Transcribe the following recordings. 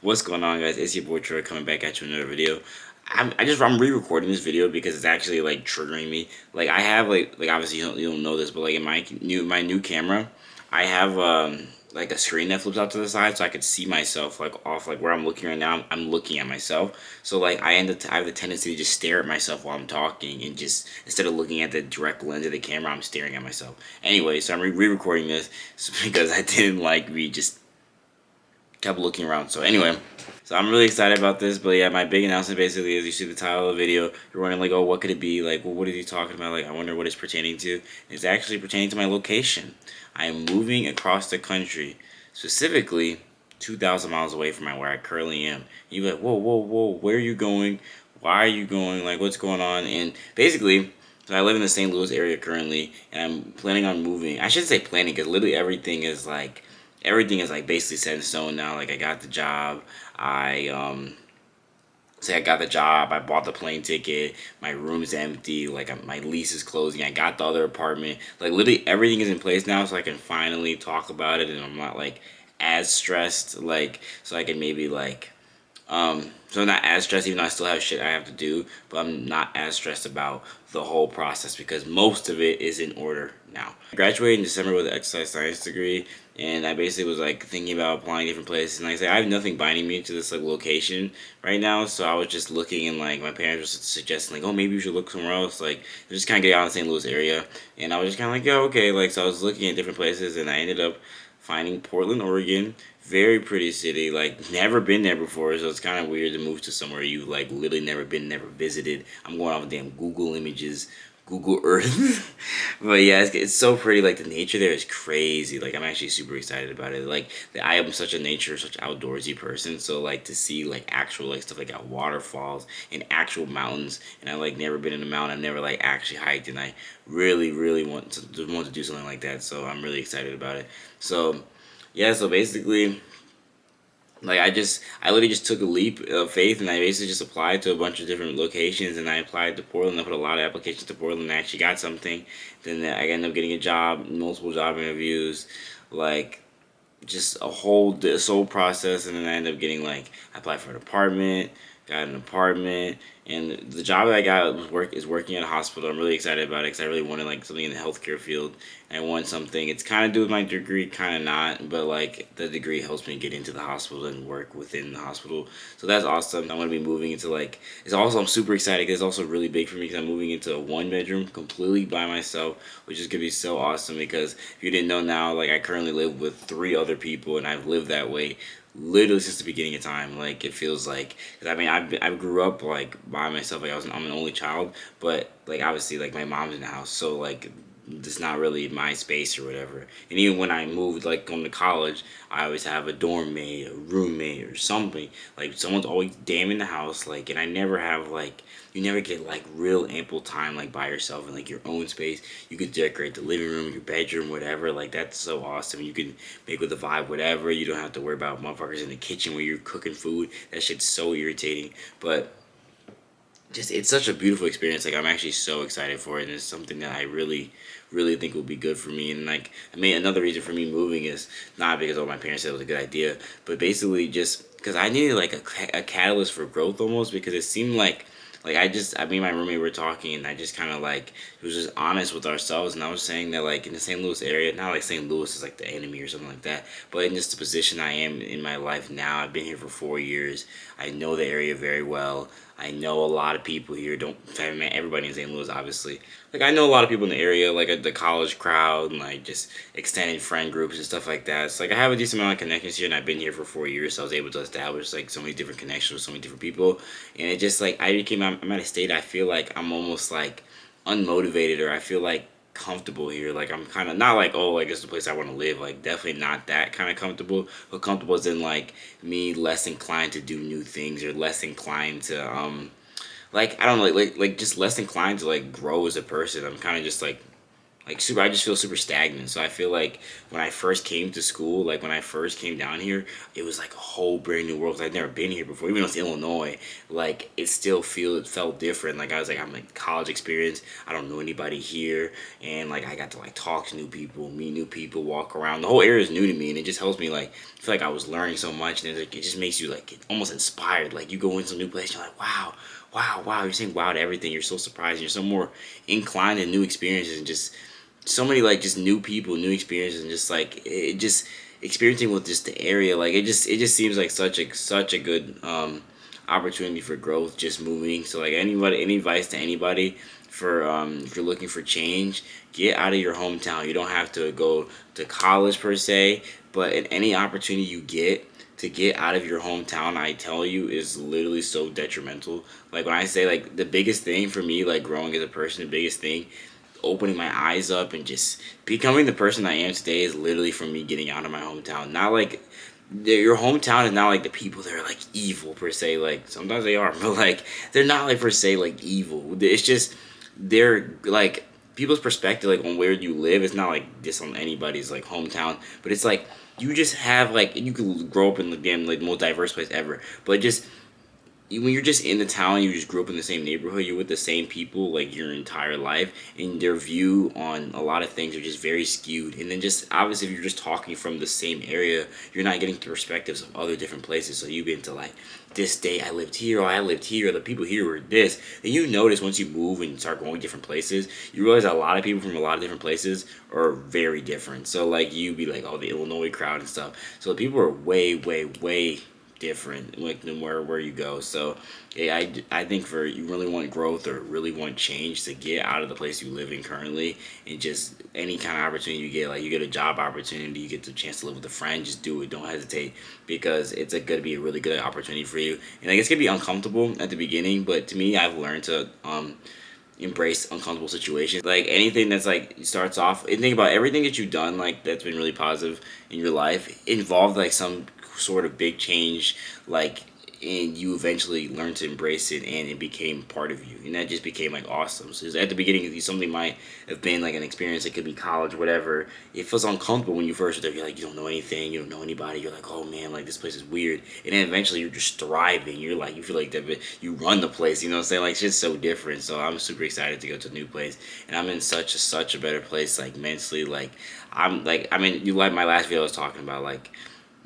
What's going on, guys? It's your boy Troy coming back at you with another video. I'm re-recording this video because it's actually like triggering me. Like I have like obviously you don't know this, but like in my new camera, I have like a screen that flips out to the side so I could see myself like off like where I'm looking right now. I'm looking at myself, so like I have the tendency to just stare at myself while I'm talking and just instead of looking at the direct lens of the camera, I'm staring at myself. Anyway, so I'm re-recording this because I didn't like me just kept looking around. So anyway, so I'm really excited about this. But yeah, my big announcement basically is you see the title of the video, you're wondering like, oh, what could it be? Like, well, what is he talking about? Like, I wonder what it's pertaining to. It's actually pertaining to my location. I am moving across the country, specifically 2,000 miles away from where I currently am. You're like, whoa, whoa, whoa, where are you going? Why are you going? Like, what's going on? And basically, so I live in the St. Louis area currently, and I'm planning on moving. I shouldn't say planning, because literally everything is like basically set in stone now. Like I got the job. I got the job. I bought the plane ticket. My room's empty. Like my lease is closing. I got the other apartment. Like literally everything is in place now, so I can finally talk about it, and I'm not like as stressed. Like so I can maybe like so I'm not as stressed, even though I still have shit I have to do, but I'm not as stressed about the whole process because most of it is in order now. I graduated in December with an exercise science degree, and I basically was like thinking about applying different places. And like I said, I have nothing binding me to this like location right now, so I was just looking, and like my parents were suggesting like, oh, maybe you should look somewhere else, like just kind of get out of the St. Louis area. And I was just kind of like, yeah, okay, like so I was looking at different places, and I ended up finding Portland, Oregon. Very pretty city. Like never been there before, so it's kind of weird to move to somewhere you like literally never been, never visited. I'm going off of damn Google images, Google Earth. But yeah, it's so pretty. Like the nature there is crazy. Like I'm actually super excited about it. Like I am such a nature, such outdoorsy person. So like to see like actual like stuff like waterfalls and actual mountains. And I like never been in a mountain. I've never like actually hiked, and I really want to do something like that. So I'm really excited about it. So yeah, so basically, like I literally just took a leap of faith, and I basically just applied to a bunch of different locations, and I applied to Portland. I put a lot of applications to Portland, and I actually got something. Then I ended up getting a job, multiple job interviews, like just this whole process, and then I ended up getting like I applied for an apartment, got an apartment, and the job that I got is working at a hospital. I'm really excited about it because I really wanted like something in the healthcare field. And I want something. It's kind of do with my degree, kind of not, but like the degree helps me get into the hospital and work within the hospital. So that's awesome. I'm gonna be moving into like. It's also I'm super excited because it's also really big for me because I'm moving into a one bedroom completely by myself, which is gonna be so awesome. Because if you didn't know now, like I currently live with three other people, and I've lived that way literally since the beginning of time. Like it feels like, cause I mean I grew up like by myself. Like I'm an only child, but like obviously like my mom's in the house, so like it's not really my space or whatever. And even when I moved, like going to college, I always have a dorm mate, a roommate, or something. Like someone's always damn in the house. Like, and I never have like you never get like real ample time like by yourself in like your own space. You could decorate the living room, your bedroom, whatever. Like that's so awesome. You can make with the vibe whatever. You don't have to worry about motherfuckers in the kitchen where you're cooking food. That shit's so irritating. But just it's such a beautiful experience. Like I'm actually so excited for it, and it's something that I really think will be good for me. And like I mean, another reason for me moving is not because all my parents said it was a good idea, but basically just because I needed like a catalyst for growth almost, because it seemed like I mean my roommate were talking, and I just kind of like was just honest with ourselves, and I was saying that like in the St. Louis area, not like St. Louis is like the enemy or something like that, but in just the position I am in my life now, I've been here for 4 years. I know the area very well. I know a lot of people here. Don't I haven't met everybody in St. Louis, obviously. Like I know a lot of people in the area, like the college crowd and like just extended friend groups and stuff like that. So like I have a decent amount of connections here, and I've been here for 4 years, so I was able to establish like so many different connections with so many different people. And it just like I'm at a state I feel like I'm almost like unmotivated, or I feel like comfortable here. Like I'm kind of not like, oh, like it's the place I want to live. Like definitely not that kind of comfortable, but comfortable as in like me less inclined to do new things, or less inclined to like I don't know, like just less inclined to like grow as a person. I'm kind of just like like super, I just feel super stagnant. So I feel like when I first came to school, like when I first came down here, it was like a whole brand new world. 'Cause I'd never been here before. Even though it's Illinois, like it felt different. Like I was like, I'm like college experience. I don't know anybody here, and like I got to like talk to new people, meet new people, walk around. The whole area is new to me, and it just helps me like feel like I was learning so much, and like, it just makes you like almost inspired. Like you go into a new place, you're like, wow, wow, wow. You're saying wow to everything. You're so surprised. You're so more inclined to new experiences, and just so many like just new people, new experiences, and just like it just experiencing with just the area. Like it just seems like such a good opportunity for growth. Just moving. So like anybody, any advice to anybody for if you're looking for change, get out of your hometown. You don't have to go to college per se, but in any opportunity you get to get out of your hometown, I tell you, is literally so detrimental. Like when I say like the biggest thing for me, like growing as a person, the biggest thing opening my eyes up and just becoming the person I am today is literally from me getting out of my hometown. Not like your hometown is not like the people that are like evil per se. Like sometimes they are, but like they're not like per se like evil. It's just they're like people's perspective like on where you live. It's not like this on anybody's like hometown, but it's like you just have like you could grow up in again like the most diverse place ever, but just when you're just in the town, you just grew up in the same neighborhood, you're with the same people like your entire life, and their view on a lot of things are just very skewed. And then just obviously, if you're just talking from the same area, you're not getting the perspectives of other different places. So you've been to like this day I lived here, or I lived here, or the people here were this. And you notice once you move and start going different places, you realize a lot of people from a lot of different places are very different. So like you be like, oh, the Illinois crowd and stuff. So the people are way, way, way different like than where you go. So yeah, I think for you really want growth or really want change, to get out of the place you live in currently, and just any kind of opportunity you get, like you get a job opportunity, you get the chance to live with a friend, just do it. Don't hesitate, because it's gonna be a really good opportunity for you. And like it's gonna be uncomfortable at the beginning, but to me, I've learned to embrace uncomfortable situations. Like anything that's like starts off, and think about everything that you've done like that's been really positive in your life involved like some sort of big change, like, and you eventually learned to embrace it, and it became part of you, and that just became like awesome. So at the beginning something might have been like an experience, it could be college, whatever. It feels uncomfortable when you first are there. You're like, you don't know anything, you don't know anybody, you're like, oh man, like this place is weird. And then eventually you're just thriving, you're like, you feel like that you run the place, you know what I'm saying? Like it's just so different. So I'm super excited to go to a new place, and I'm in such a better place, like mentally. Like I'm like, I mean, you like my last video I was talking about like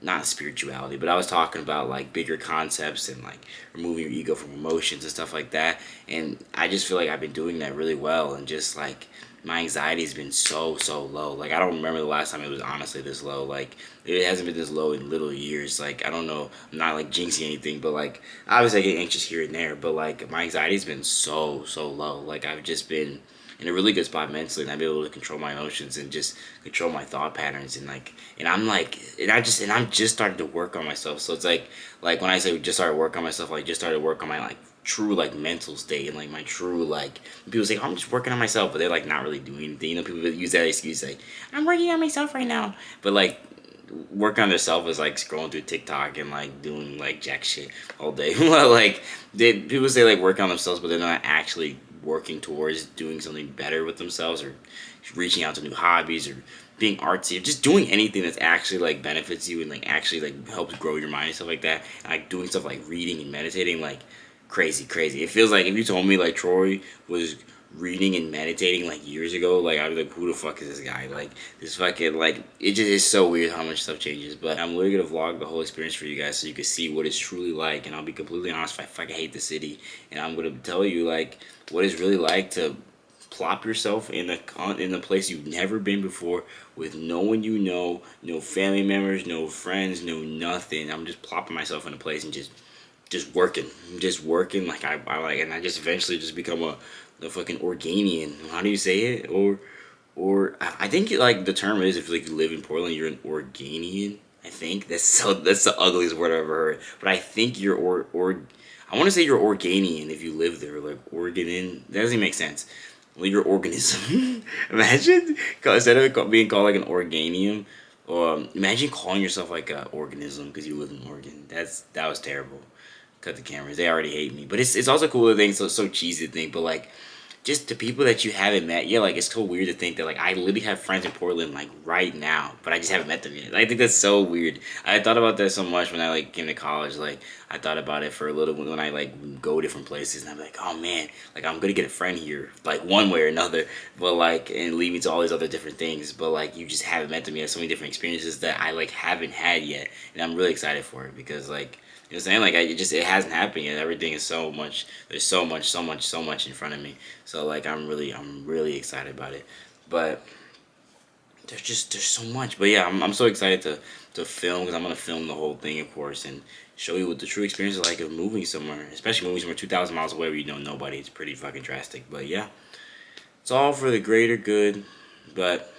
not spirituality, but I was talking about like bigger concepts and like removing your ego from emotions and stuff like that. And I just feel like I've been doing that really well, and just like my anxiety has been so low. Like I don't remember the last time it was honestly this low. Like it hasn't been this low in little years. Like I don't know, I'm not like jinxing anything, but like obviously I get anxious here and there, but like my anxiety's been so low. Like I've just been in a really good spot mentally, and I've been able to control my emotions and just control my thought patterns. And like, and I'm like, and I'm just starting to work on myself. So it's like when I say just started work on myself, like just started work on my like true like mental state, and like my true like people say, oh, I'm just working on myself, but they're like not really doing anything. You know, people use that excuse like I'm working on myself right now, but like work on themselves is like scrolling through TikTok and like doing like jack shit all day. Like people say like work on themselves, but they're not actually working towards doing something better with themselves, or reaching out to new hobbies, or being artsy, or just doing anything that's actually like benefits you and like actually like helps grow your mind and stuff like that. And, like doing stuff like reading and meditating, like crazy. It feels like if you told me like Troy was reading and meditating like years ago, like I'd be like, who the fuck is this guy? Like this fucking like it just is so weird how much stuff changes. But I'm literally gonna vlog the whole experience for you guys so you can see what it's truly like. And I'll be completely honest, if I fucking hate the city, and I'm gonna tell you like what it's really like to plop yourself in a place you've never been before, with no one you know, no family members, no friends, no nothing. I'm just plopping myself in a place and just working like I like, and I just eventually just become a fucking Organian. How do you say it? Or I think like the term is, if like you live in Portland, you're an Organian. I think that's the ugliest word I've ever heard. But I think you're or I want to say you're Organian if you live there. Like Organian, that doesn't even make sense. Well, your organism. Imagine instead of being called like an Organium, or imagine calling yourself like an organism because you live in Oregon. That was terrible. Cut the cameras. They already hate me. But it's also cool to think, so cheesy to think, but like just the people that you haven't met. Yeah, like it's so weird to think that like I literally have friends in Portland like right now, but I just haven't met them yet. I think that's so weird. I thought about that so much when I like came to college. Like I thought about it for a little when I like go different places, and I'm like, oh man, like I'm gonna get a friend here, like one way or another. But like and lead me to all these other different things. But like you just haven't met them yet. So many different experiences that I like haven't had yet, and I'm really excited for it because like. You know what I'm saying? Like it hasn't happened yet. Everything is so much. There's so much, so much, so much in front of me. So like I'm really excited about it. But there's so much. But yeah, I'm so excited to film because I'm gonna film the whole thing, of course, and show you what the true experience is like of moving somewhere, especially moving somewhere 2,000 miles away where you know nobody. It's pretty fucking drastic. But yeah, it's all for the greater good. But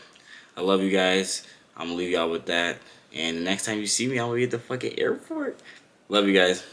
I love you guys. I'm gonna leave y'all with that. And the next time you see me, I'm gonna be at the fucking airport. Love you guys.